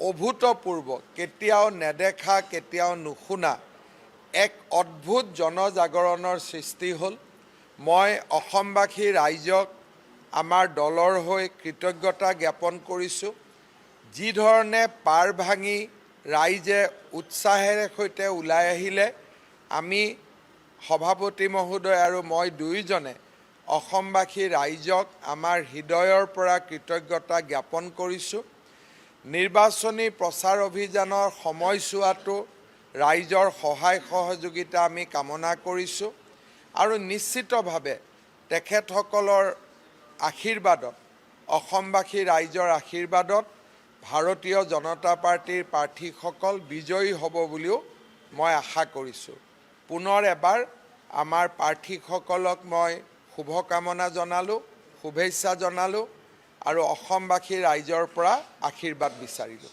অভূতপূৰ্ব কেতিয়াও নেদেখা কেতিয়াও নুশুনা এক অদ্ভুত জনজাগৰণৰ সৃষ্টি হ'ল। মই অসমবাসী ৰাইজক আমাৰ দলৰ হৈ কৃতজ্ঞতা জ্ঞাপন কৰিছোঁ। যি ধৰণে পাৰ ভাঙি ৰাইজে উৎসাহেৰে সৈতে ওলাই আহিলে, আমি সভাপতি মহোদয় আৰু মই দুয়োজনে অসমবাসী ৰাইজক আমাৰ হৃদয়ৰ পৰা কৃতজ্ঞতা জ্ঞাপন কৰিছোঁ। নিৰ্বাচনী প্ৰচাৰ অভিযানৰ সময়ছোৱাতো ৰাইজৰ সহায় সহযোগিতা আমি কামনা কৰিছোঁ আৰু নিশ্চিতভাৱে তেখেতসকলৰ আশীৰ্বাদত, অসমবাসী ৰাইজৰ আশীৰ্বাদত ভাৰতীয় জনতা পাৰ্টীৰ প্ৰাৰ্থীসকল বিজয়ী হ'ব বুলিও মই আশা কৰিছোঁ। পুনৰ এবাৰ আমাৰ প্ৰাৰ্থীসকলক মই শুভকামনা জনালোঁ, শুভেচ্ছা জনালোঁ আৰু অসমবাসী ৰাইজৰ পৰা আশীৰ্বাদ বিচাৰিলোঁ।